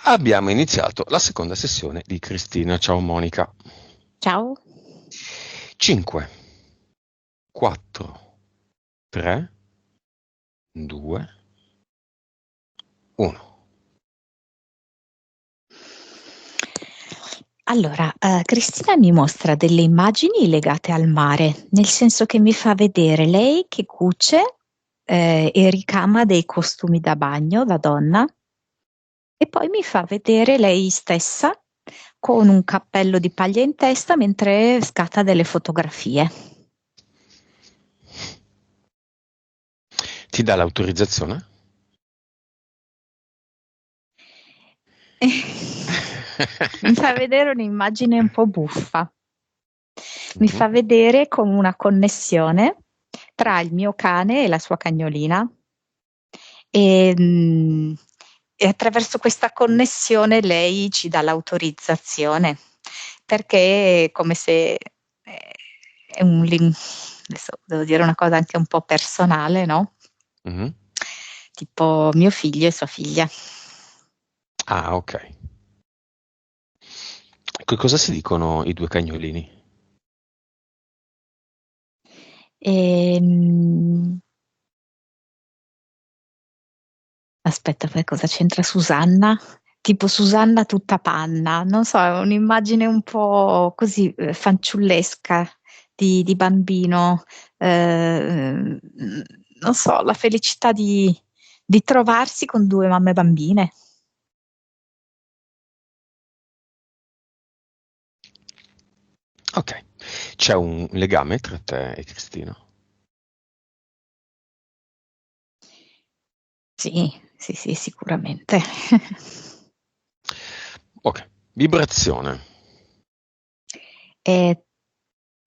Abbiamo iniziato la seconda sessione di Cristina. Ciao Monica. Ciao. 5, 4, 3, 2, 1. Allora, Cristina mi mostra delle immagini legate al mare, nel senso che mi fa vedere lei che cuce e ricama dei costumi da bagno da donna, e poi mi fa vedere lei stessa con un cappello di paglia in testa mentre scatta delle fotografie. Ti dà l'autorizzazione? Mi fa vedere un'immagine un po' buffa. Mi Mhm. fa vedere come una connessione tra il mio cane e la sua cagnolina. E attraverso questa connessione lei ci dà l'autorizzazione, perché è come se è adesso devo dire una cosa anche un po' personale, no? Mhm. Tipo mio figlio e sua figlia. Ah, ok. Che cosa si dicono i due cagnolini? Ehm, Aspetta, poi cosa c'entra Susanna? Tipo Susanna tutta panna, non so, è un'immagine un po' così fanciullesca di bambino, eh, non so, la felicità di trovarsi con due mamme bambine. Ok. C'è un legame tra te e Cristina? Sì, sì, sì, sicuramente. Ok. Vibrazione. È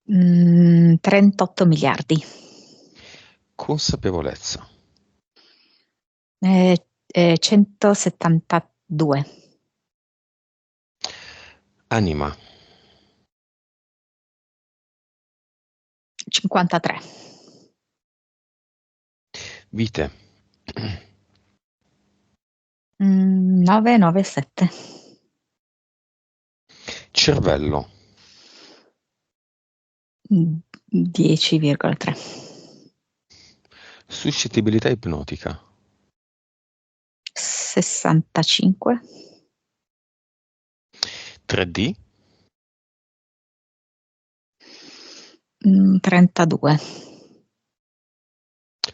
38 miliardi. Consapevolezza. 172. Anima. 53. Vite. 997. Cervello. 10,3. Suscettibilità ipnotica. 65. 3D. 32.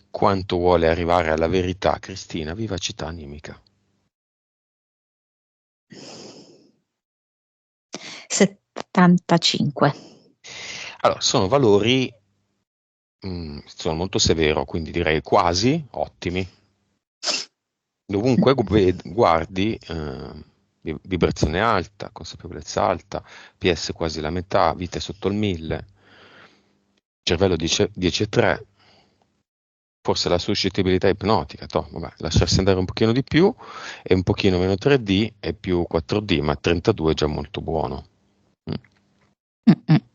Quanto vuole arrivare alla verità Cristina, vivacità animica. 75. Allora, sono valori, sono molto severo, quindi direi quasi ottimi. Dovunque guardi, vibrazione alta, consapevolezza alta, PS quasi la metà, vite sotto il 1000, cervello 10,3, forse la suscettibilità ipnotica, vabbè, lasciarsi andare un pochino di più e un pochino meno 3D e più 4D, ma 32 è già molto buono. Mm. Mm-mm.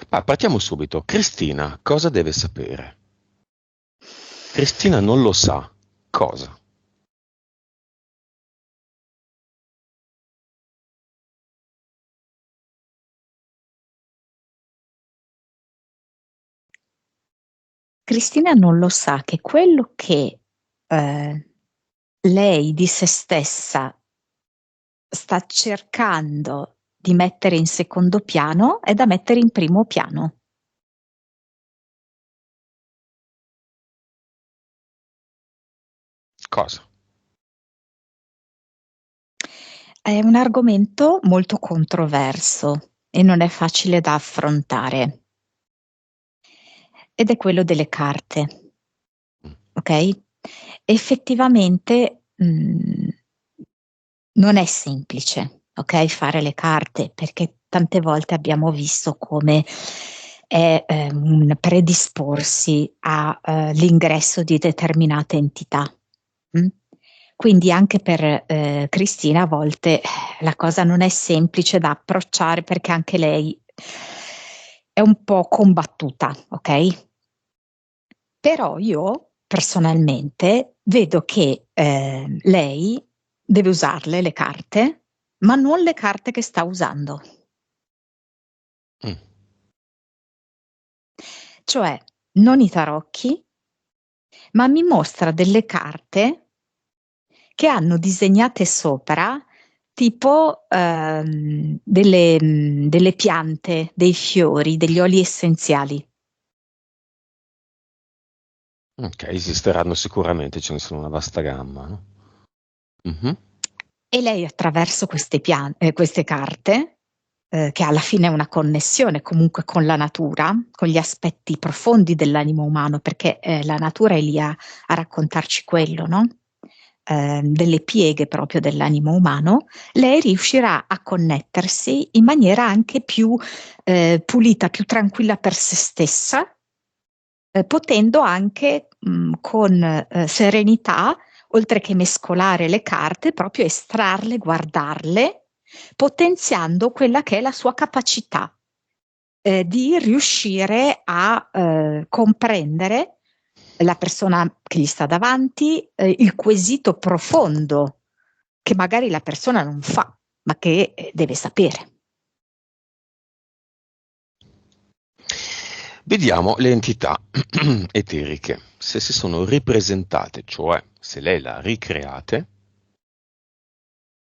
Ma partiamo subito. Cristina, cosa deve sapere? Cristina non lo sa. Cosa? Cristina non lo sa che quello che lei di se stessa sta cercando di mettere in secondo piano è da mettere in primo piano. Cosa? È un argomento molto controverso e non è facile da affrontare, ed è quello delle carte, Mm. ok? Effettivamente non è semplice, ok, fare le carte, perché tante volte abbiamo visto come è un predisporsi all'ingresso di determinate entità. Mm? Quindi anche per Cristina a volte la cosa non è semplice da approcciare, perché anche lei è un po' combattuta, ok? Però io personalmente vedo che lei deve usarle le carte, ma non le carte che sta usando. Mm. Cioè, non i tarocchi, ma mi mostra delle carte che hanno disegnate sopra tipo delle piante, dei fiori, degli oli essenziali. Ok, esisteranno sicuramente, ce ne sono una vasta gamma, no? Mhm. E lei attraverso queste carte, che alla fine è una connessione comunque con la natura, con gli aspetti profondi dell'animo umano, perché la natura è lì a raccontarci quello, no? Delle pieghe proprio dell'animo umano, lei riuscirà a connettersi in maniera anche più pulita, più tranquilla per se stessa, potendo anche con serenità, oltre che mescolare le carte, proprio estrarle, guardarle, potenziando quella che è la sua capacità di riuscire a comprendere la persona che gli sta davanti, il quesito profondo che magari la persona non fa, ma che deve sapere. Vediamo le entità eteriche, se si sono ripresentate, cioè se lei le ha ricreate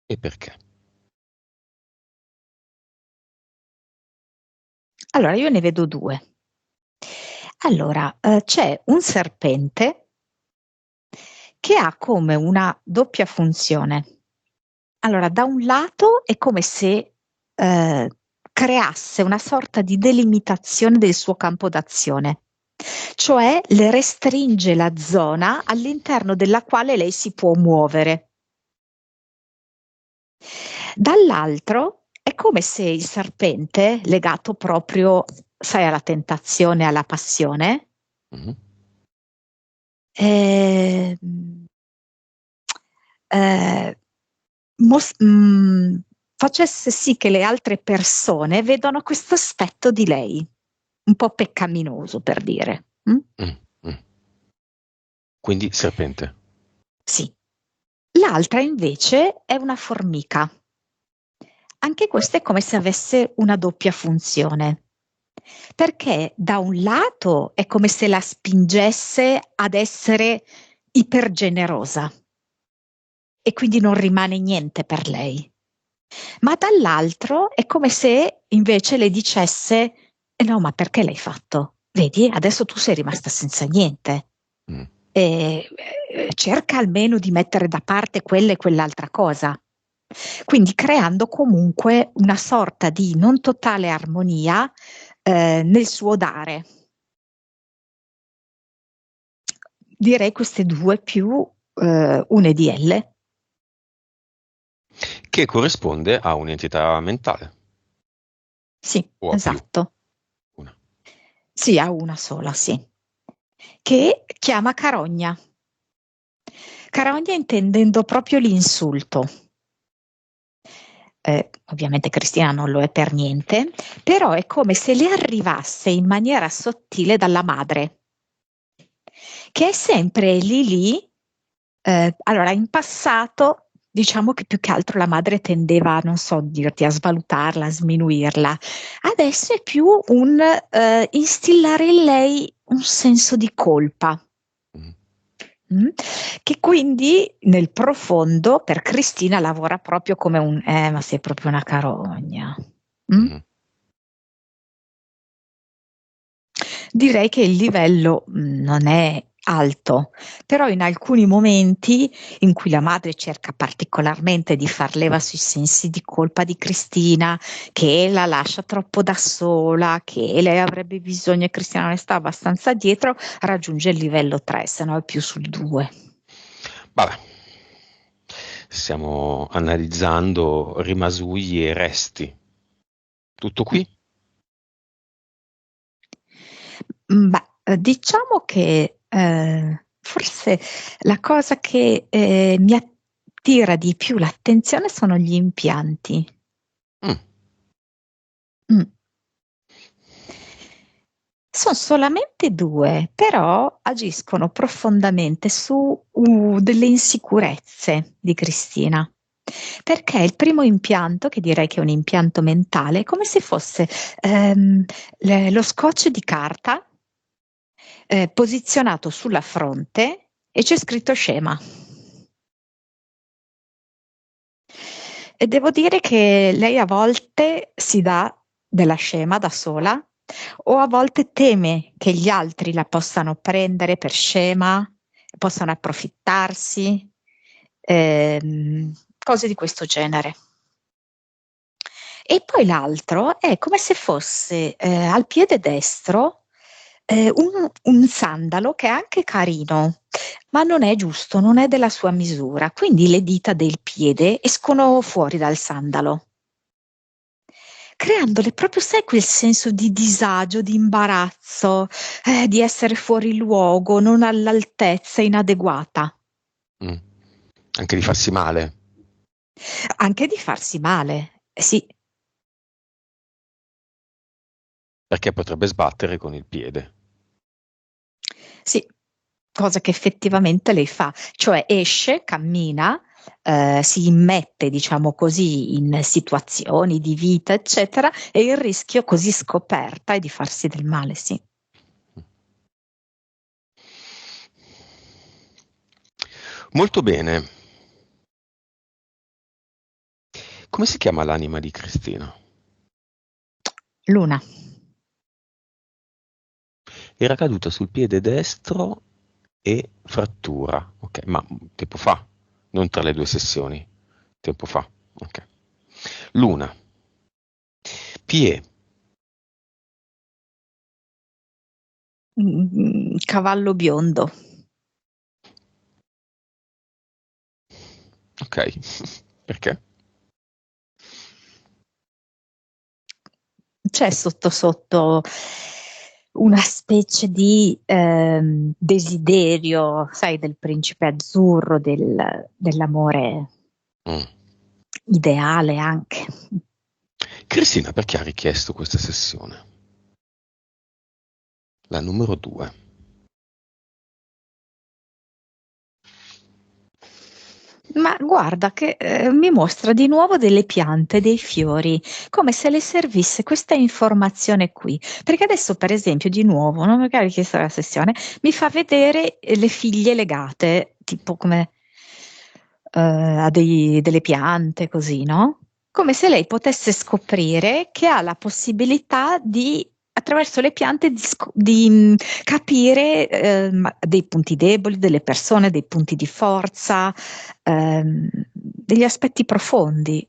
e perché. Allora, io ne vedo due. Allora, c'è un serpente che ha come una doppia funzione. Allora, da un lato è come se creasse una sorta di delimitazione del suo campo d'azione, cioè le restringe la zona all'interno della quale lei si può muovere. Dall'altro è come se il serpente, legato proprio, sai, alla tentazione, alla passione, Mhm. eh, eh, facesse sì che le altre persone vedano questo aspetto di lei, un po' peccaminoso per dire. Mm? Mm, mm. Quindi serpente. Sì. L'altra invece è una formica. Anche questo è come se avesse una doppia funzione, perché da un lato è come se la spingesse ad essere ipergenerosa e quindi non rimane niente per lei. Ma dall'altro è come se invece le dicesse: no, ma perché l'hai fatto? Vedi, adesso tu sei rimasta senza niente. Mm. Cerca almeno di mettere da parte quella e quell'altra cosa. Quindi creando comunque una sorta di non totale armonia nel suo dare. Direi queste due più un EDL. Che corrisponde a un'entità mentale Sì, o a più. esatto. Una. Sì, ha una sola, sì. Che chiama carogna. Carogna intendendo proprio l'insulto. Ovviamente Cristina non lo è per niente, però è come se le arrivasse in maniera sottile dalla madre, che è sempre lì lì. Allora, in passato, diciamo che più che altro la madre tendeva, non so dirti, a svalutarla, a sminuirla. Adesso è più un instillare in lei un senso di colpa. Mm. Mm? Che quindi nel profondo per Cristina lavora proprio come un ma sei proprio una carogna. Mm? Mm. Direi che il livello non è alto, però in alcuni momenti in cui la madre cerca particolarmente di far leva sui sensi di colpa di Cristina, che la lascia troppo da sola, che lei avrebbe bisogno e Cristina non ne sta abbastanza dietro, raggiunge il livello 3, se no è più sul 2. Vabbè, stiamo analizzando rimasugli e resti. Tutto qui? Beh, diciamo che forse la cosa che mi attira di più l'attenzione sono gli impianti. Mm. Mm. Sono solamente due, però agiscono profondamente su delle insicurezze di Cristina. Perché il primo impianto, che direi che è un impianto mentale, è come se fosse lo scotch di carta posizionato sulla fronte e c'è scritto scema. E devo dire che lei a volte si dà della scema da sola, o a volte teme che gli altri la possano prendere per scema, possano approfittarsi, cose di questo genere. E poi l'altro è come se fosse al piede destro un sandalo che è anche carino, ma non è giusto, non è della sua misura, quindi le dita del piede escono fuori dal sandalo, creandole proprio, sai, quel senso di disagio, di imbarazzo, di essere fuori luogo, non all'altezza, inadeguata, Mm. Anche di farsi male. anche di farsi male. Sì, Perché potrebbe sbattere con il piede. sì, cosa che effettivamente lei fa, cioè esce, cammina, si immette, diciamo così, in situazioni di vita, eccetera, e il rischio così scoperta è di farsi del male, sì. Molto bene. Come si chiama l'anima di Cristina? Luna. Era caduta sul piede destro e frattura. Ok, ma tempo fa, non tra le due sessioni. Tempo fa. Ok. Luna. Pie. Cavallo biondo. Ok. Perché? C'è sotto sotto una specie di desiderio, sai, del principe azzurro, dell'amore Mm. ideale anche. Cristina perché ha richiesto questa sessione? La numero 2. Ma guarda che mi mostra di nuovo delle piante, dei fiori, come se le servisse questa informazione qui. Perché adesso, per esempio, di nuovo, non magari chiesto la sessione, mi fa vedere le figlie legate, tipo come a delle piante, così, no? Come se lei potesse scoprire che ha la possibilità di, attraverso le piante, di capire dei punti deboli delle persone, dei punti di forza, degli aspetti profondi.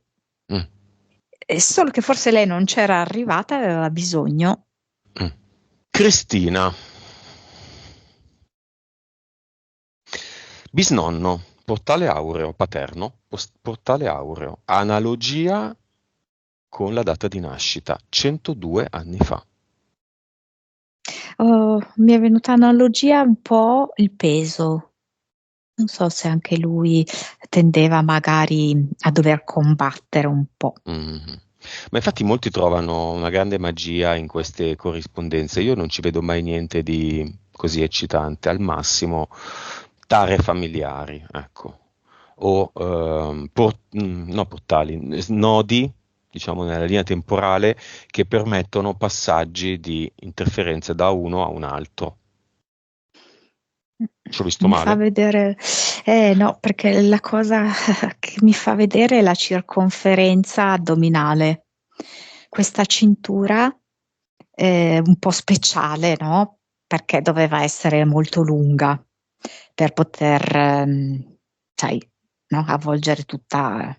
Mm. Solo che forse lei non c'era arrivata, aveva bisogno. Mm. Cristina. Bisnonno, portale aureo, paterno, portale aureo, analogia con la data di nascita, 102 anni fa. Oh, mi è venuta analogia un po' il peso. Non so se anche lui tendeva magari a dover combattere un po'. Mhm. Ma infatti molti trovano una grande magia in queste corrispondenze. Io non ci vedo mai niente di così eccitante, al massimo tare familiari, ecco, o no, portali, nodi, diciamo, nella linea temporale che permettono passaggi di interferenze da uno a un altro. Ci ho visto Mi fa male? vedere, no, perché la cosa che mi fa vedere è la circonferenza addominale. Questa cintura un po' speciale, no? Perché doveva essere molto lunga per poter, sai, no? Avvolgere tutta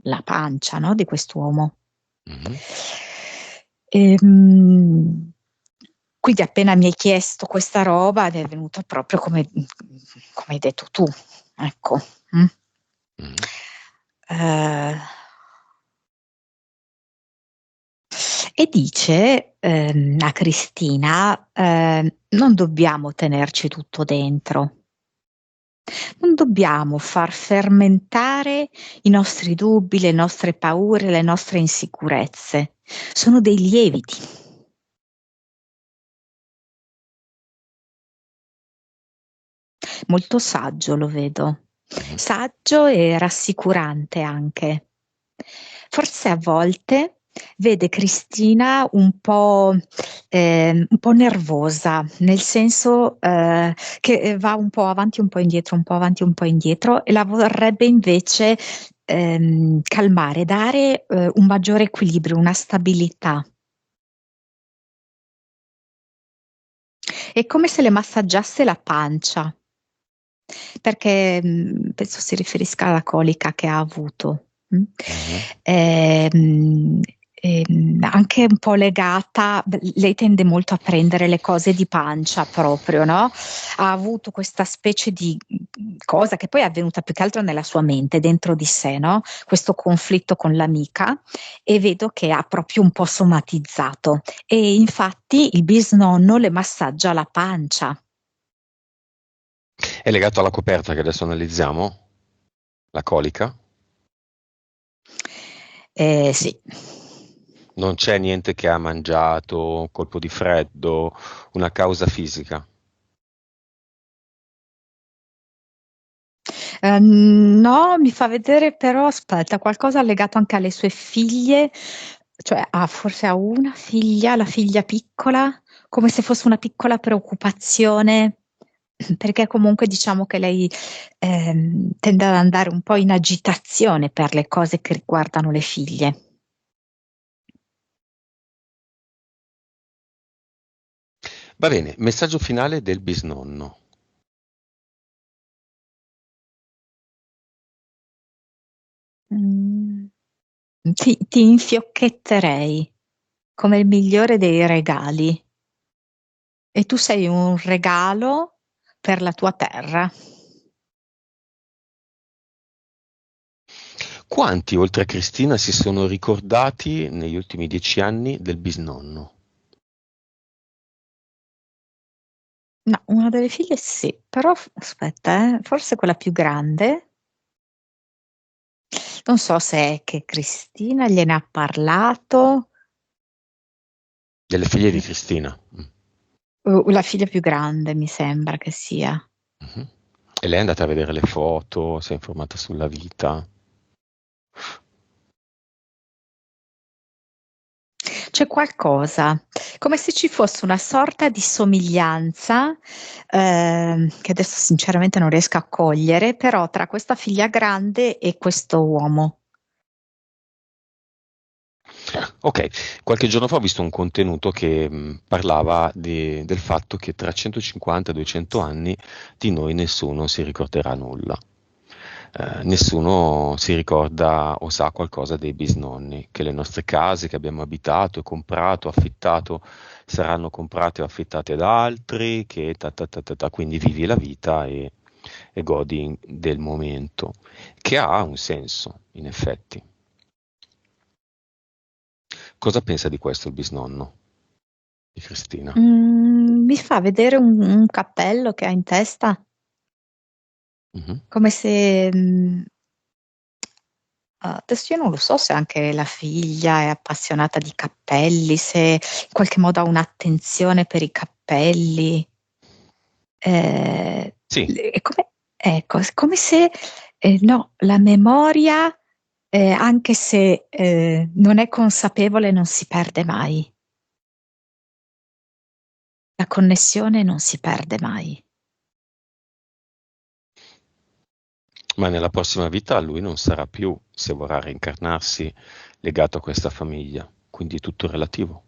la pancia, no? Di quest'uomo. Mhm. Ehm, quindi appena mi hai chiesto questa roba, mi è venuto proprio come hai detto tu, ecco. Mm. Mhm. Eh, e dice a Cristina, non dobbiamo tenerci tutto dentro, non dobbiamo far fermentare i nostri dubbi, le nostre paure, le nostre insicurezze. Sono dei lieviti. molto saggio lo vedo, Mhm. saggio e rassicurante anche. Forse a volte vede Cristina un po' nervosa, nel senso che va un po' avanti, un po' indietro, un po' avanti, un po' indietro, e la vorrebbe invece calmare, dare un maggiore equilibrio, una stabilità. È come se le massaggiasse la pancia, perché penso si riferisca alla colica che ha avuto. Mhm. Ehm, Anche un po' legata, lei tende molto a prendere le cose di pancia proprio, no? Ha avuto questa specie di cosa che poi è avvenuta più che altro nella sua mente, dentro di sé, no? Questo conflitto con l'amica, e vedo che ha proprio un po' somatizzato, e infatti il bisnonno le massaggia la pancia. È legato alla coperta che adesso analizziamo? La colica? Sì. Non c'è niente che ha mangiato, colpo di freddo, una causa fisica. No, mi fa vedere però, aspetta, qualcosa legato anche alle sue figlie, cioè forse ha una figlia, la figlia piccola, come se fosse una piccola preoccupazione, perché comunque diciamo che lei tende ad andare un po' in agitazione per le cose che riguardano le figlie. Va bene, messaggio finale del bisnonno. Mm, ti infiocchetterei come il migliore dei regali, e tu sei un regalo per la tua terra. Quanti, oltre a Cristina, si sono ricordati negli ultimi 10 anni del bisnonno? No, una delle figlie sì, però aspetta, forse quella più grande. Non so se è che Cristina gliene ha parlato, Delle figlie di Cristina. la figlia più grande mi sembra che sia. Mhm. E lei è andata a vedere le foto, si è informata sulla vita. C'è qualcosa, come se ci fosse una sorta di somiglianza, che adesso sinceramente non riesco a cogliere, però tra questa figlia grande e questo uomo. Ok, qualche giorno fa ho visto un contenuto che parlava del fatto che tra 150 e 200 anni di noi nessuno si ricorderà nulla. Nessuno si ricorda o sa qualcosa dei bisnonni, che le nostre case che abbiamo abitato, comprato, affittato, saranno comprate o affittate da altri, che quindi vivi la vita e godi del momento, che ha un senso, in effetti. Cosa pensa di questo il bisnonno di Cristina? Mi fa vedere un cappello che ha in testa, Mhm. come se adesso io non lo so se anche la figlia è appassionata di cappelli, se in qualche modo ha un'attenzione per i cappelli. Sì, È come, ecco, è come se no, la memoria, anche se non è consapevole, non si perde mai. La connessione non si perde mai. ma nella prossima vita lui non sarà più, se vorrà reincarnarsi, legato a questa famiglia, quindi tutto relativo.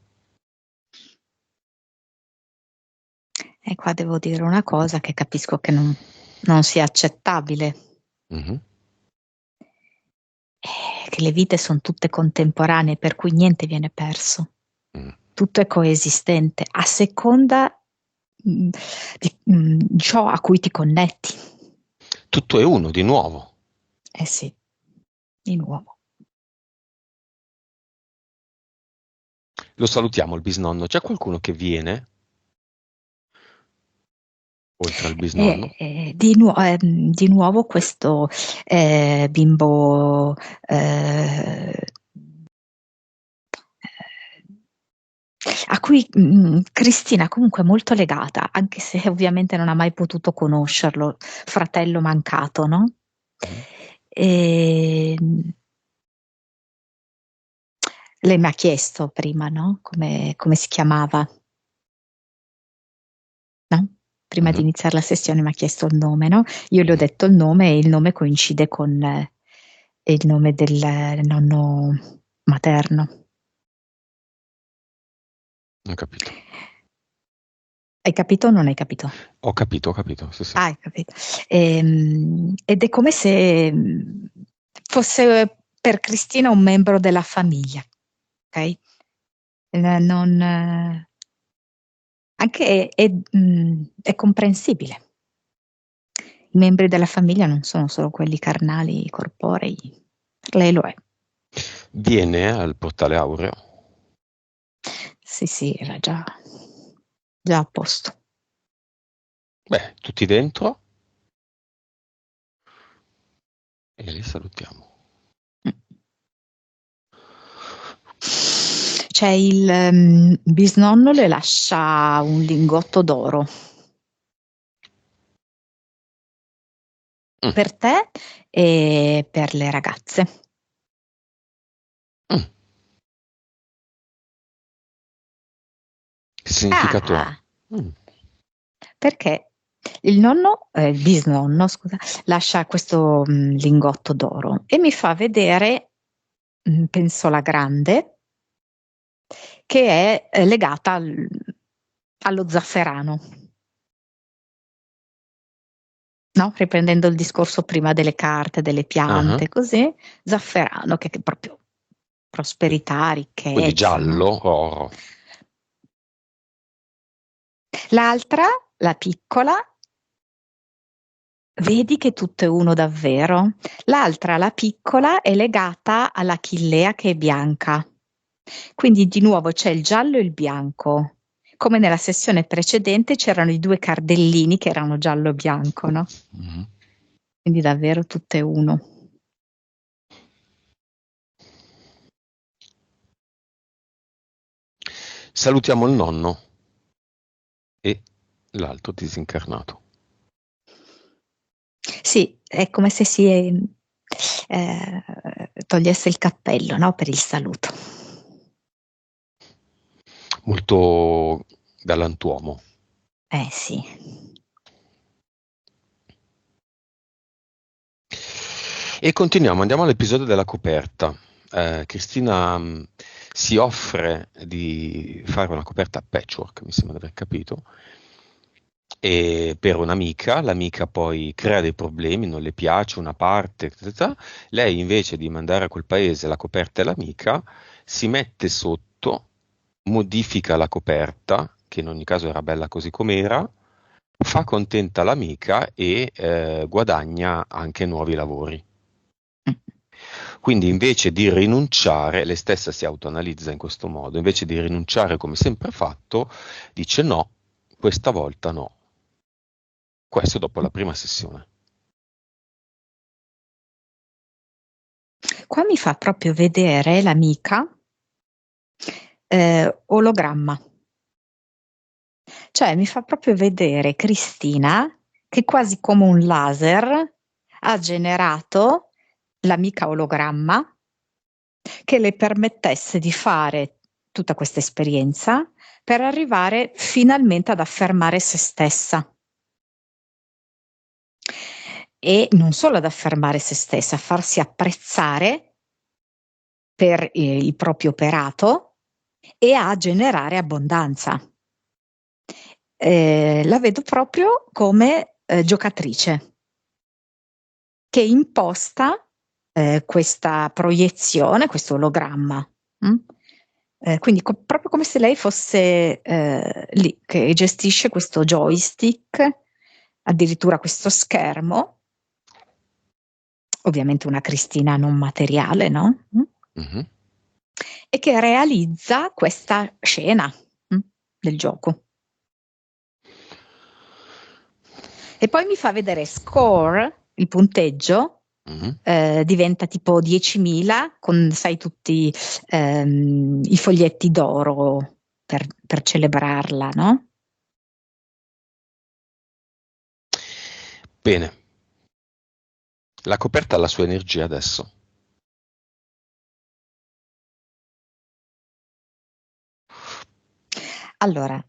E qua devo dire una cosa che capisco che non sia accettabile, Mhm. che le vite sono tutte contemporanee, per cui niente viene perso. Mm. Tutto è coesistente, a seconda di ciò a cui ti connetti. Tutto è uno, di nuovo. Eh sì, di nuovo. Lo salutiamo il bisnonno. C'è qualcuno che viene, oltre al bisnonno? Di nuovo questo bimbo, a cui Cristina comunque è molto legata, anche se ovviamente non ha mai potuto conoscerlo, fratello mancato, no? Mhm. E, lei mi ha chiesto prima, no? Come si chiamava, no? Prima di Mhm. iniziare la sessione mi ha chiesto il nome, no? Io le ho Mhm. detto il nome e il nome coincide con il nome del nonno materno. Ho capito. Hai capito o non hai capito? Ho capito, sì, sì. Ah, hai capito. Ed è come se fosse per Cristina un membro della famiglia, ok? Non, anche è comprensibile. I membri della famiglia non sono solo quelli carnali, corporei. Lei lo è. Viene al Portale Aureo. Sì, sì, era già a posto. Beh, tutti dentro e li salutiamo. Mm. C'è il bisnonno le lascia un lingotto d'oro Mm. per te e per le ragazze. Mm. Che significato ha? Ah, Mm. perché il bisnonno, scusa, lascia questo lingotto d'oro e mi fa vedere, penso la grande, che è legata allo zafferano. No? Riprendendo il discorso prima delle carte, delle Ah. piante, così, zafferano, che è proprio prosperità, Quindi ricchezza, no? giallo, oro. L'altra, la piccola, vedi che tutto è uno davvero. L'altra, la piccola, è legata all'Achillea che è bianca. Quindi di nuovo c'è il giallo e il bianco. Come nella sessione precedente c'erano i due cardellini che erano giallo e bianco, no? Mhm. Quindi davvero tutto è uno. Salutiamo il nonno e l'altro disincarnato. Sì, è come se si togliesse il cappello, no? Per il saluto. Molto galantuomo. Sì. E continuiamo, andiamo all'episodio della coperta. Cristina si offre di fare una coperta a patchwork, mi sembra di aver capito, e per un'amica, l'amica poi crea dei problemi, non le piace una parte, etc. Lei invece di mandare a quel paese la coperta e l'amica, si mette sotto, modifica la coperta, che in ogni caso era bella così com'era, fa contenta l'amica e guadagna anche nuovi lavori. Quindi invece di rinunciare, lei stessa si autoanalizza in questo modo, invece di rinunciare come sempre fatto, dice no, questa volta no. Questo dopo la prima sessione. Qua mi fa proprio vedere l'amica ologramma. Cioè mi fa proprio vedere Cristina che quasi come un laser ha generato l'amica ologramma che le permettesse di fare tutta questa esperienza per arrivare finalmente ad affermare se stessa. E non solo ad affermare se stessa, a farsi apprezzare per il proprio operato e a generare abbondanza. La vedo proprio come giocatrice che imposta questa proiezione, questo ologramma. Mm? Quindi proprio come se lei fosse lì, che gestisce questo joystick, addirittura questo schermo, ovviamente una Cristina non materiale, no? Mhm. E che realizza questa scena del gioco. E poi mi fa vedere score, il punteggio, Mhm. diventa tipo 10.000 con, sai, tutti i foglietti d'oro per celebrarla, no? Bene, la coperta ha la sua energia adesso. Allora,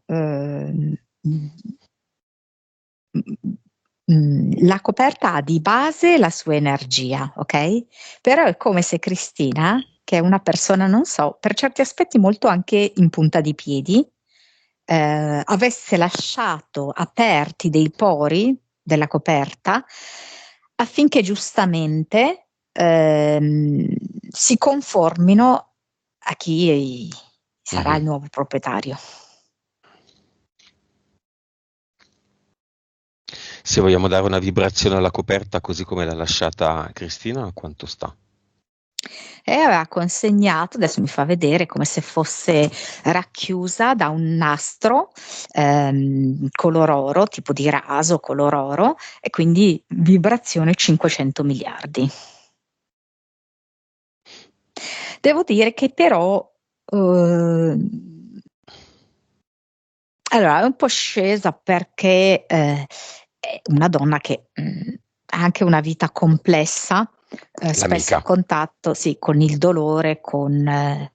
la coperta ha di base la sua energia, ok? Però è come se Cristina, che è una persona, non so, per certi aspetti molto anche in punta di piedi, avesse lasciato aperti dei pori della coperta affinché giustamente si conformino a chi sarà il Mhm. nuovo proprietario. Se vogliamo dare una vibrazione alla coperta così come l'ha lasciata Cristina, quanto sta? E aveva consegnato, adesso mi fa vedere come se fosse racchiusa da un nastro color oro, tipo di raso color oro, e quindi vibrazione 500 miliardi. Devo dire che però allora è un po' scesa perché è una donna che ha anche una vita complessa, spesso a L'amica. contatto, sì, con il dolore, con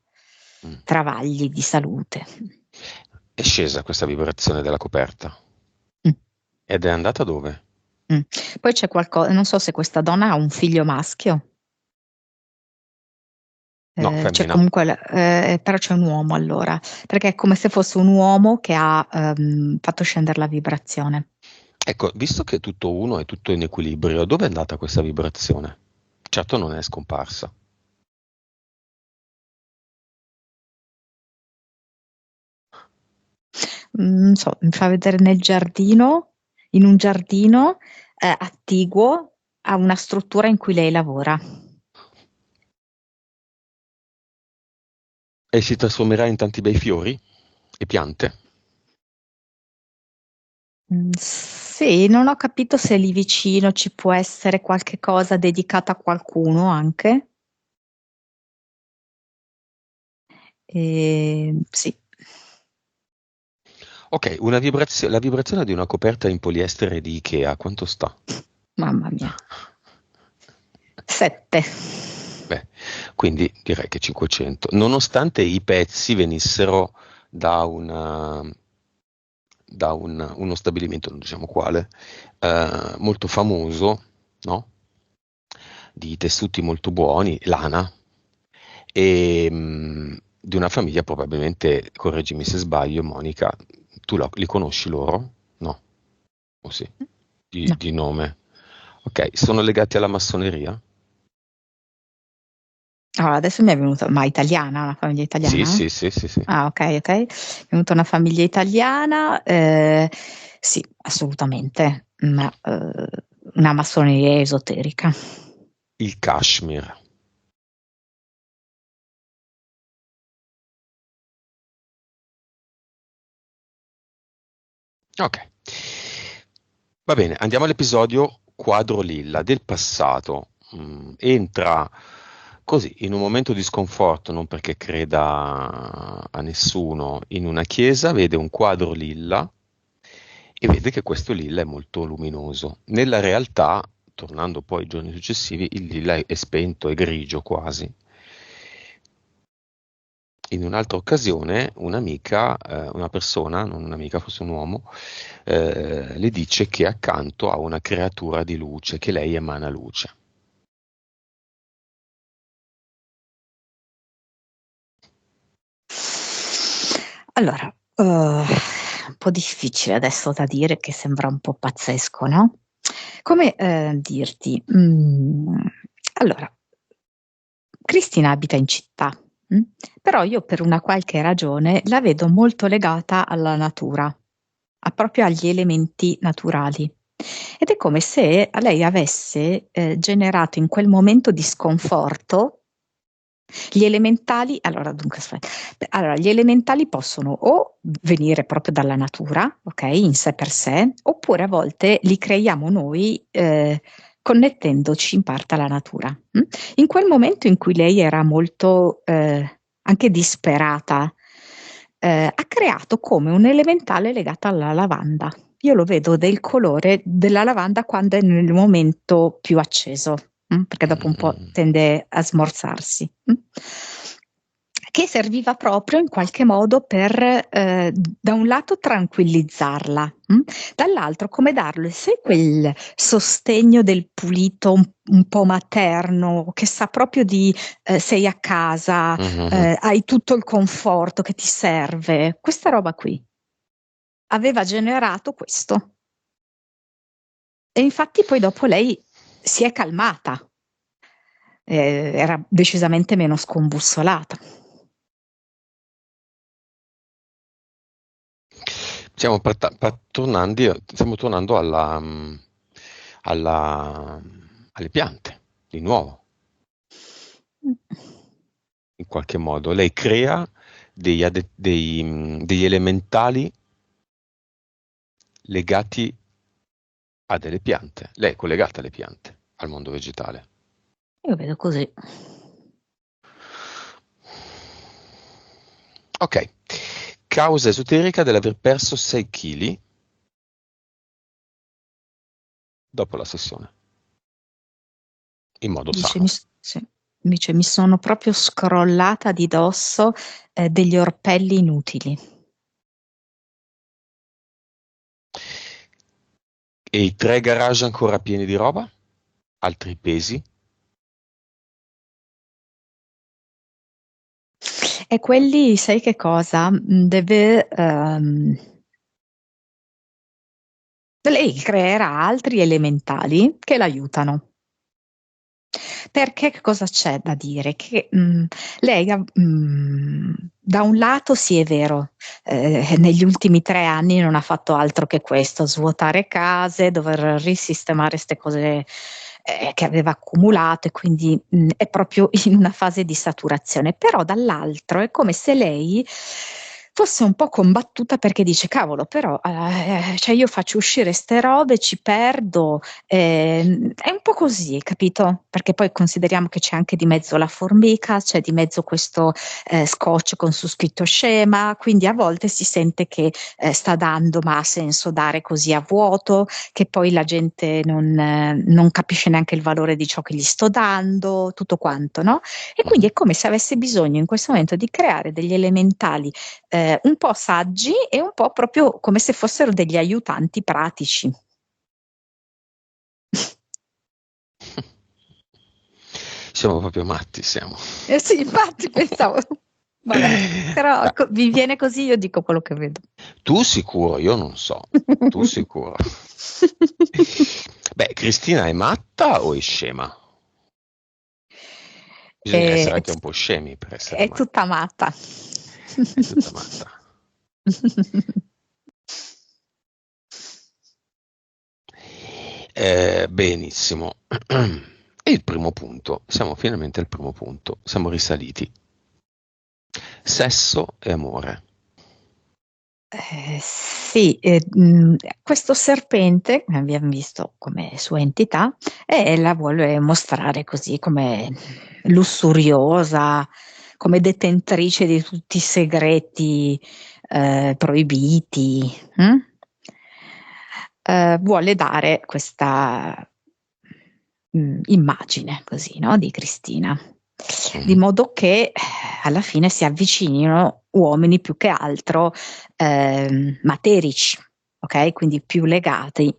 Mm. travagli di salute. È scesa questa vibrazione della coperta. Mm, Ed è andata dove? mm. Poi c'è qualcosa, non so se questa donna ha un figlio maschio. No, C'è femmina. comunque, però c'è un uomo allora, perché è come se fosse un uomo che ha fatto scendere la vibrazione. Ecco, visto che è tutto uno e tutto in equilibrio, dove è andata questa vibrazione? Certo non è scomparsa. Non so, mi fa vedere nel giardino, in un giardino attiguo a una struttura in cui lei lavora. E si trasformerà in tanti bei fiori e piante. Sì, non ho capito se lì vicino ci può essere qualche cosa dedicata a qualcuno anche. Sì. Ok, la vibrazione di una coperta in poliestere di Ikea, quanto sta? Mamma mia. 7. Beh, quindi direi che 500, nonostante i pezzi venissero da uno stabilimento, non diciamo quale, molto famoso, no? Di tessuti molto buoni, lana, e di una famiglia probabilmente, correggimi se sbaglio, Monica, li conosci loro? No, o sì, di, No. di nome. Ok, sono legati alla massoneria? Allora, adesso mi è venuta, ma italiana, una famiglia Sì, italiana? sì, sì, sì, sì. Ah, ok, ok. Mi è venuta una famiglia italiana, sì, assolutamente, ma una massoneria esoterica. Il Kashmir. Ok. Va bene, andiamo all'episodio Quadro Lilla del passato. Entra così in un momento di sconforto, non perché creda a nessuno, in una chiesa, vede un quadro lilla e vede che questo lilla è molto luminoso. Nella realtà, tornando poi ai giorni successivi, il lilla è spento, è grigio quasi. In un'altra occasione un'amica, una persona, non un'amica, forse un uomo, le dice che accanto ha una creatura di luce, che lei emana luce. Allora, un po' difficile adesso da dire, che sembra un po' pazzesco, no? Come dirti? Allora, Cristina abita in città, mm? Però io per una qualche ragione la vedo molto legata alla natura, proprio agli elementi naturali. Ed è come se a lei avesse generato in quel momento di sconforto gli elementali. Allora, dunque, aspetta. Beh, allora, gli elementali possono o venire proprio dalla natura, ok, in sé per sé, oppure a volte li creiamo noi connettendoci in parte alla natura. In quel momento in cui lei era molto anche disperata ha creato come un elementale legato alla lavanda. Io lo vedo del colore della lavanda quando è nel momento più acceso, perché dopo un po' tende a smorzarsi. Che serviva proprio in qualche modo per, da un lato, tranquillizzarla, dall'altro come darle, sai, quel sostegno del pulito un po' materno, che sa proprio di sei a casa, hai tutto il conforto che ti serve. Questa roba qui aveva generato questo. E infatti poi dopo lei si è calmata, era decisamente meno scombussolata. Stiamo tornando alle piante, di nuovo. In qualche modo. Lei crea degli elementali legati a delle piante. Lei è collegata alle piante, al mondo vegetale. Io vedo così. Ok. Causa esoterica dell'aver perso 6 kg dopo la sessione. In modo sano. Dice, mi sono proprio scrollata di dosso degli orpelli inutili. E i 3 garage ancora pieni di roba? Altri pesi? E quelli, sai che cosa? Deve... lei creerà altri elementali che l'aiutano. Perché che cosa c'è da dire? Che lei, da un lato sì, è vero, negli ultimi 3 anni non ha fatto altro che questo, svuotare case, dover risistemare queste cose che aveva accumulato, e quindi è proprio in una fase di saturazione. Però dall'altro è come se lei fosse un po' combattuta, perché dice: cavolo, però cioè io faccio uscire ste robe, ci perdo, è un po' così, capito? Perché poi consideriamo che c'è anche di mezzo la formica, c'è di mezzo questo scotch con su scritto scema, quindi a volte si sente che sta dando, ma ha senso dare così a vuoto, che poi la gente non capisce neanche il valore di ciò che gli sto dando, tutto quanto, no? E quindi è come se avesse bisogno in questo momento di creare degli elementali un po' saggi e un po' proprio come se fossero degli aiutanti pratici. Siamo proprio matti, siamo. Sì, infatti pensavo, vabbè, però vi viene così, io dico quello che vedo. Tu sicuro, io non so. Tu sicuro. Beh, Cristina è matta o è scema? Bisogna essere anche un po' scemi per essere è matti. tutta matta. È tutta matta. Benissimo. E il primo punto, siamo finalmente al primo punto, siamo risaliti. Sesso e amore. Sì, questo serpente, abbiamo visto come sua entità, e la vuole mostrare così come lussuriosa, come detentrice di tutti i segreti proibiti. Vuole dare questa immagine così, no, di Cristina, di modo che alla fine si avvicinino uomini più che altro materici, ok? Quindi più legati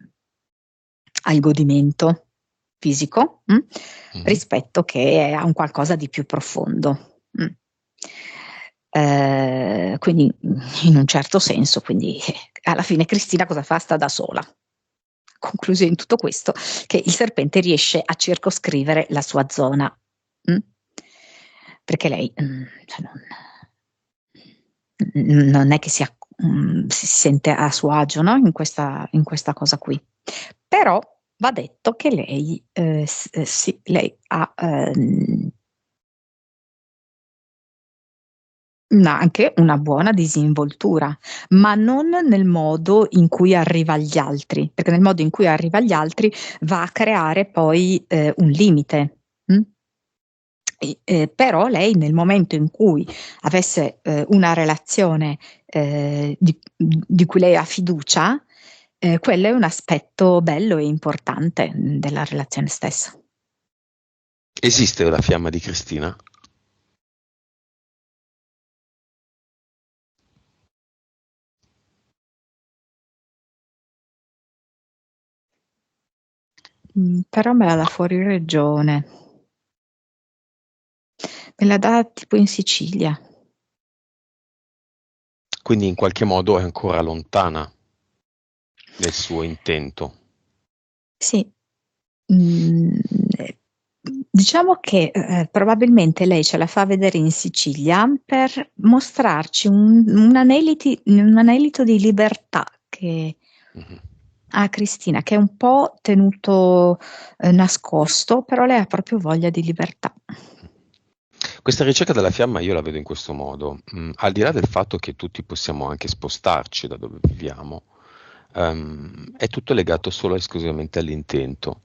al godimento fisico rispetto che a un qualcosa di più profondo. Quindi in un certo senso, quindi alla fine Cristina cosa fa? Sta da sola. Conclusione in tutto questo, che il serpente riesce a circoscrivere la sua zona, perché lei cioè non è che si sente a suo agio, no? in questa cosa qui. Però va detto che lei, sì, lei ha anche una buona disinvoltura, ma non nel modo in cui arriva agli altri, perché nel modo in cui arriva agli altri va a creare poi un limite. Però lei nel momento in cui avesse una relazione di cui lei ha fiducia, quello è un aspetto bello e importante della relazione stessa. Esiste la fiamma di Cristina? Però me la dà fuori regione. Me la dà tipo in Sicilia. Quindi in qualche modo è ancora lontana nel suo intento. Sì. Diciamo che probabilmente lei ce la fa vedere in Sicilia per mostrarci un anelito di libertà che Mhm. ha Cristina, che è un po' tenuto nascosto, però lei ha proprio voglia di libertà. Questa ricerca della fiamma io la vedo in questo modo. Al di là del fatto che tutti possiamo anche spostarci da dove viviamo, è tutto legato solo e esclusivamente all'intento.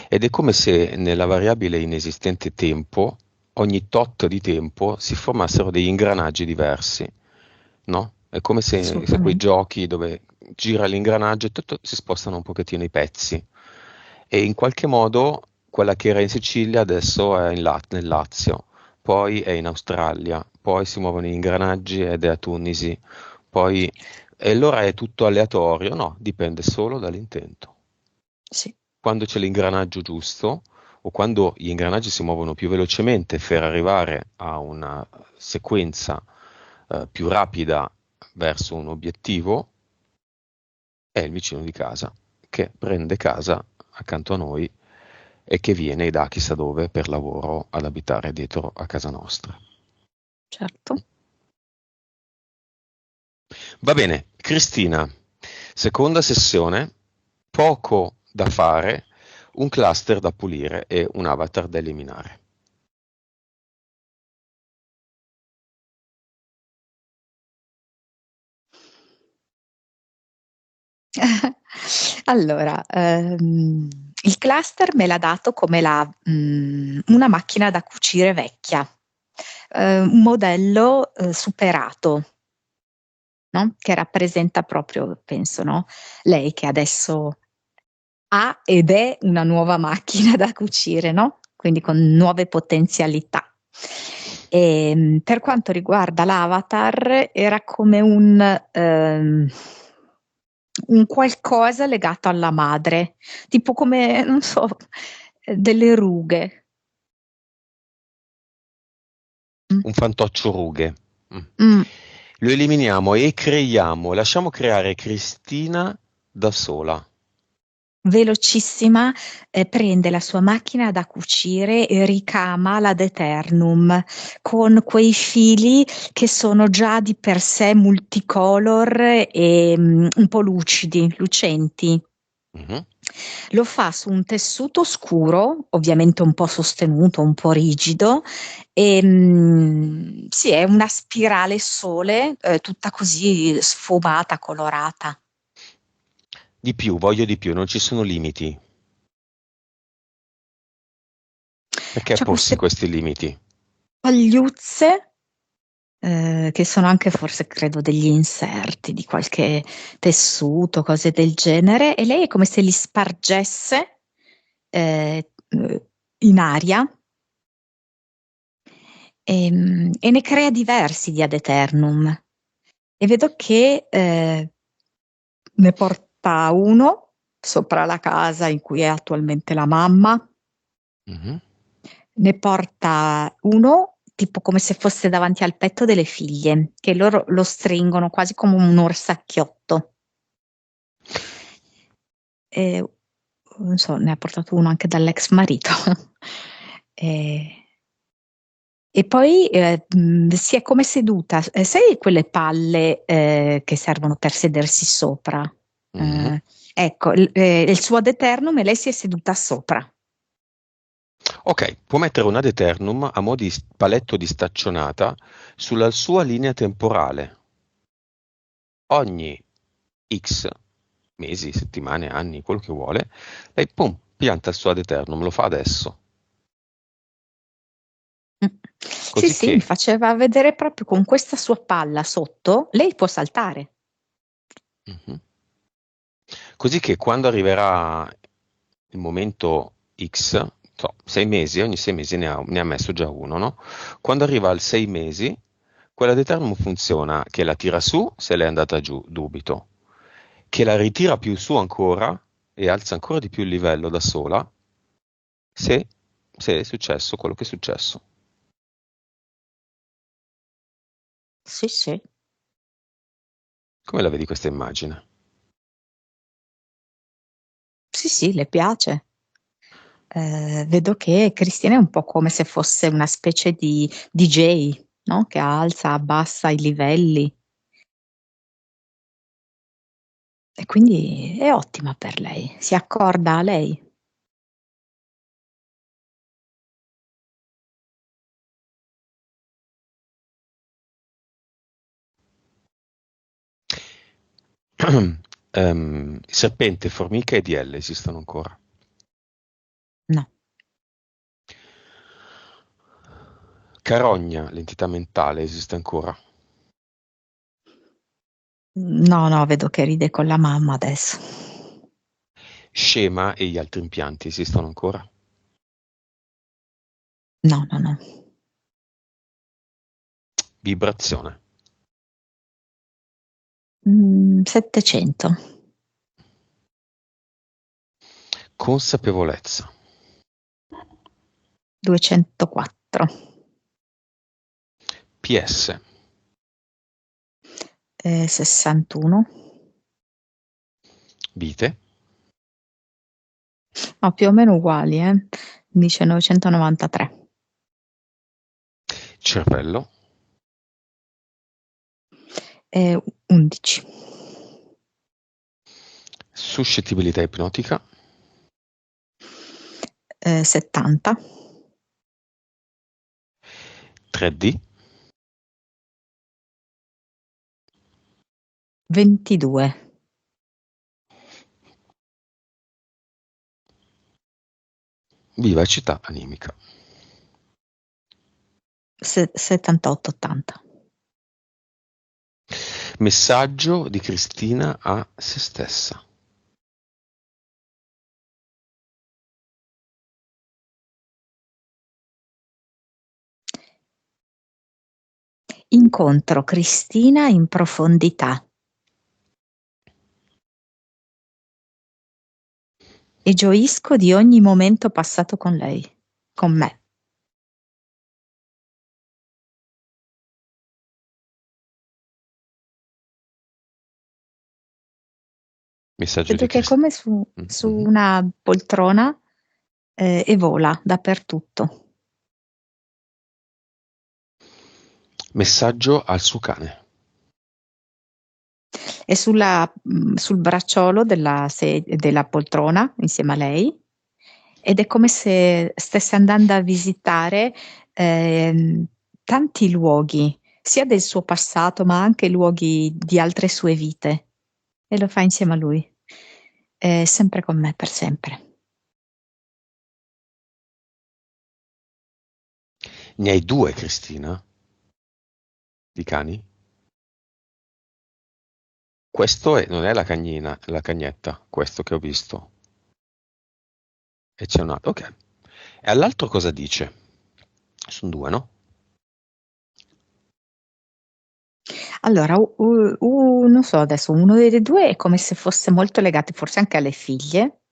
Ed è come se nella variabile inesistente tempo, ogni tot di tempo, si formassero degli ingranaggi diversi, no? È come se quei Assolutamente. giochi dove gira l'ingranaggio e tutto si spostano un pochettino i pezzi. E in qualche modo quella che era in Sicilia adesso è nel Lazio, poi è in Australia, poi si muovono gli ingranaggi ed è a Tunisi, poi e allora è tutto aleatorio? No, dipende solo dall'intento. Sì, Quando c'è l'ingranaggio giusto o quando gli ingranaggi si muovono più velocemente per arrivare a una sequenza più rapida verso un obiettivo, è il vicino di casa che prende casa accanto a noi e che viene da chissà dove per lavoro ad abitare dietro a casa nostra. certo. Va bene, Cristina, seconda sessione, poco da fare, un cluster da pulire e un avatar da eliminare. Allora, il cluster me l'ha dato come una macchina da cucire vecchia, un modello superato, no? Che rappresenta proprio, penso, no? Lei che adesso ha ed è una nuova macchina da cucire, no? Quindi con nuove potenzialità. Per quanto riguarda l'avatar, era come un qualcosa legato alla madre, tipo come, non so, delle rughe. Mm. Un fantoccio rughe. Mm. Mm. Lo eliminiamo e creiamo, lasciamo creare Cristina da sola. Velocissima, prende la sua macchina da cucire e ricama l'ad eternum con quei fili che sono già di per sé multicolor e un po' lucidi, lucenti. Mhm. Lo fa su un tessuto scuro, ovviamente un po' sostenuto, un po' rigido, e sì, è una spirale sole, tutta così sfumata, colorata. Di più, voglio di più, non ci sono limiti. Perché C'ha porsi queste questi limiti? pagliuzze, che sono anche forse credo degli inserti di qualche tessuto, cose del genere, e lei è come se li spargesse in aria e ne crea diversi di ad eternum. E vedo che ne porta uno sopra la casa in cui è attualmente la mamma, Mhm. ne porta uno tipo come se fosse davanti al petto delle figlie, che loro lo stringono quasi come un orsacchiotto. E, non so, ne ha portato uno anche dall'ex marito. E, e poi si è come seduta, sai quelle palle che servono per sedersi sopra? Mhm. Ecco, il suo ad eternum e lei si è seduta sopra. Ok, può mettere un ad eternum a mo' di paletto di staccionata sulla sua linea temporale. Ogni X mesi, settimane, anni, quello che vuole, lei pum, pianta il suo ad eternum, lo fa adesso. Sì, Così sì, mi che, faceva vedere proprio con questa sua palla sotto, lei può saltare. mhm. Così che quando arriverà il momento X, so, 6 mesi, ogni 6 mesi ne ha messo già uno, no? Quando arriva al 6 mesi, quella determo funziona che la tira su se lei è andata giù, dubito, che la ritira più su ancora e alza ancora di più il livello da sola se, se è successo quello che è successo. Sì, sì. Come la vedi questa immagine? Sì, sì, le piace. Vedo che Cristina è un po' come se fosse una specie di DJ, no? Che alza, abbassa i livelli e quindi è ottima per lei, si accorda a lei. Serpente, formica e DL esistono ancora. No, Carogna, l'entità mentale, esiste ancora. no, no, vedo che ride con la mamma adesso. Scema e gli altri impianti esistono ancora. No, no, no. Vibrazione. 700, Consapevolezza. 204, PS. 61, Vite. no, più o meno uguali, 1993, Cervello. 11, Suscettibilità ipnotica. 70, 3D. 22, Vivacità animica. 78, 80. Messaggio di Cristina a se stessa. Incontro Cristina in profondità e gioisco di ogni momento passato con lei, con me. Messaggio Vedo di che è Cristina. come su una poltrona e vola dappertutto. Messaggio al suo cane. È sul bracciolo della poltrona insieme a lei ed è come se stesse andando a visitare ehm, tanti luoghi, sia del suo passato, ma anche luoghi di altre sue vite. E lo fa insieme a lui. È sempre con me per sempre. Ne hai due, Cristina? Di cani? Non è la cagnina, la cagnetta, questo che ho visto. E c'è un altro. Ok. E all'altro cosa dice? Sono due, no? Allora, non so adesso, uno dei due è come se fosse molto legato forse anche alle figlie,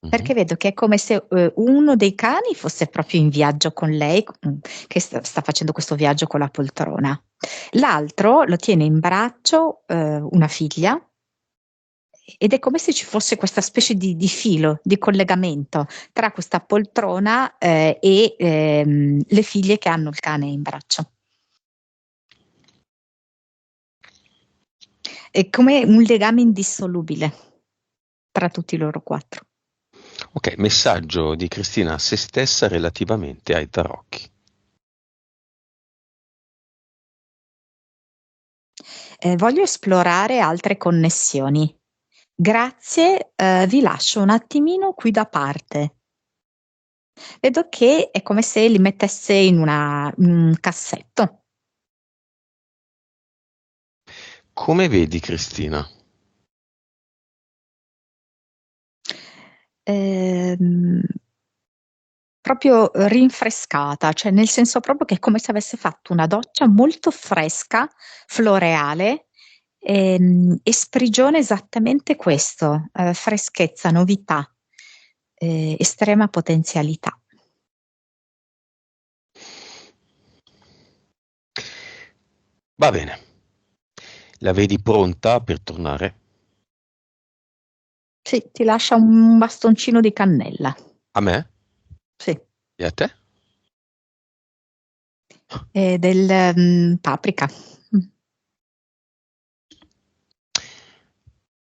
perché Mhm. vedo che è come se uno dei cani fosse proprio in viaggio con lei, che sta facendo questo viaggio con la poltrona. L'altro lo tiene in braccio una figlia ed è come se ci fosse questa specie di filo, di collegamento tra questa poltrona e le figlie che hanno il cane in braccio. È come un legame indissolubile tra tutti loro quattro. Ok, messaggio di Cristina a se stessa relativamente ai tarocchi. Voglio esplorare altre connessioni. Grazie, vi lascio un attimino qui da parte. Vedo che è come se li mettesse in un cassetto. Come vedi, Cristina? Ehm, Proprio rinfrescata, cioè nel senso proprio che è come se avesse fatto una doccia molto fresca, floreale, e sprigiona esattamente questo, freschezza, novità, estrema potenzialità. Va bene. La vedi pronta per tornare? Sì, ti lascia un bastoncino di cannella. A me? Sì, E a te? e del paprika.